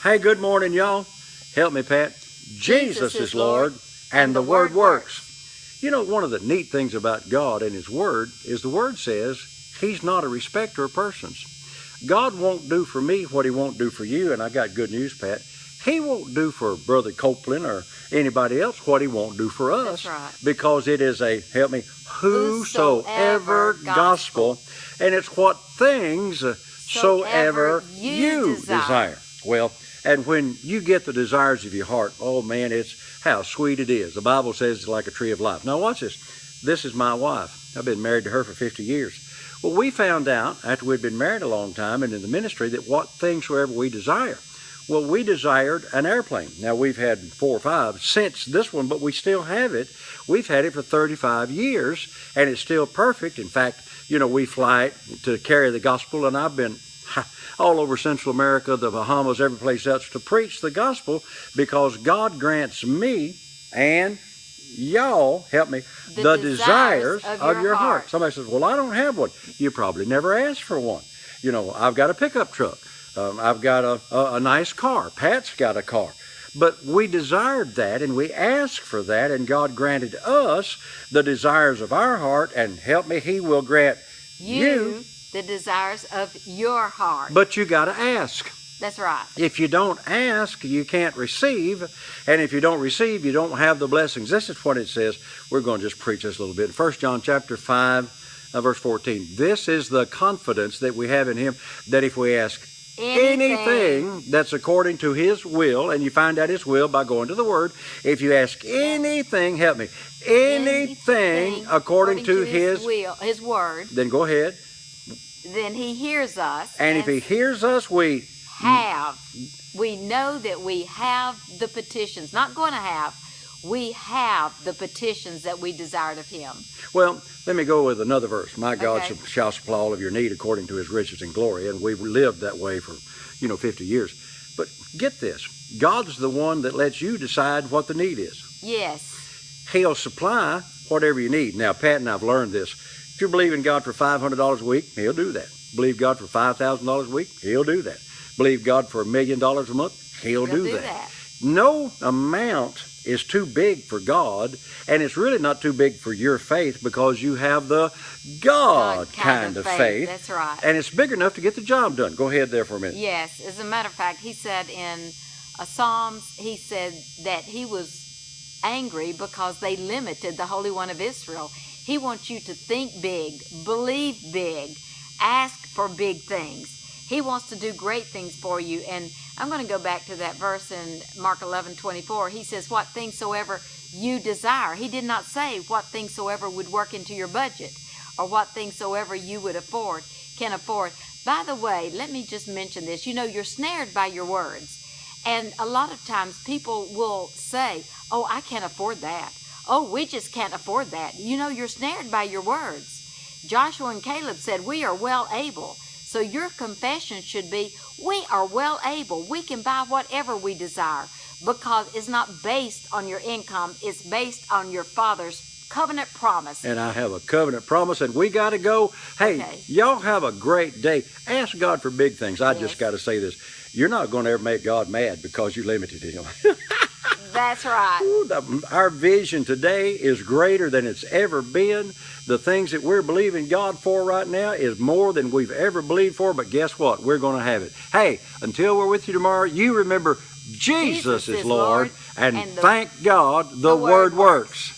Hey, good morning, y'all. Help me, Pat. Jesus is Lord, and the Word works. You know, one of the neat things about God and His Word is the Word says He's not a respecter of persons. God won't do for me what He won't do for you, and I got good news, Pat. He won't do for Brother Copeland or anybody else what He won't do for us. That's right. Because it is a, help me, whosoever gospel, and it's what things soever you desire. Well, and when you get the desires of your heart, oh man, it's how sweet it is. The Bible says it's like a tree of life. Now watch this. This is my wife. I've been married to her for 50 years. Well, we found out after we'd been married a long time and in the ministry that what things soever we desire. Well, we desired an airplane. Now, we've had 4 or 5 since this one, but we still have it. We've had it for 35 years, and it's still perfect. In fact, you know, we fly it to carry the gospel, and I've been all over Central America, the Bahamas, every place else to preach the gospel because God grants me and y'all, help me, the desires of your heart. Somebody says, well, I don't have one. You probably never asked for one. You know, I've got a pickup truck. I've got a nice car. Pat's got a car. But we desired that and we asked for that, and God granted us the desires of our heart, and help me, He will grant you the desires of your heart. But you got to ask. That's right. If you don't ask, you can't receive. And if you don't receive, you don't have the blessings. This is what it says. We're going to just preach this a little bit. 1 John chapter 5, verse 14. This is the confidence that we have in Him, that if we ask anything that's according to His will, and you find out His will by going to the Word. If you ask anything, help me, anything according to His will, His Word, then go ahead. Then He hears us. And if He hears us, we know that we have the petitions. Not going to have. We have the petitions that we desired of Him. Well, let me go with another verse. My God shall supply all of your need according to His riches and glory. And we've lived that way for, 50 years. But get this. God's the one that lets you decide what the need is. Yes. He'll supply whatever you need. Now, Pat and I've learned this. If you believe in God for $500 a week, He'll do that. Believe God for $5,000 a week, He'll do that. Believe God for $1 million a month, He'll do that. No amount is too big for God, and it's really not too big for your faith because you have the God kind of faith. That's right. And it's big enough to get the job done. Go ahead there for a minute. Yes. As a matter of fact, He said in Psalms, He said that He was angry because they limited the Holy One of Israel. He wants you to think big, believe big, ask for big things. He wants to do great things for you. And I'm going to go back to that verse in Mark 11:24. He says, what things soever you desire. He did not say what things soever would work into your budget or what things soever you would can afford. By the way, let me just mention this. You're snared by your words. And a lot of times people will say, oh, I can't afford that. Oh, we just can't afford that. You're snared by your words. Joshua and Caleb said, we are well able. So your confession should be, we are well able. We can buy whatever we desire because it's not based on your income. It's based on your Father's covenant promise. And I have a covenant promise, and we got to go. Hey, y'all have a great day. Ask God for big things. I just got to say this. You're not going to ever make God mad because you limited Him. That's right. Ooh, our vision today is greater than it's ever been. The things that we're believing God for right now is more than we've ever believed for, but guess what? We're going to have it. Hey, until we're with you tomorrow, you remember Jesus is Lord, and thank God the Word works.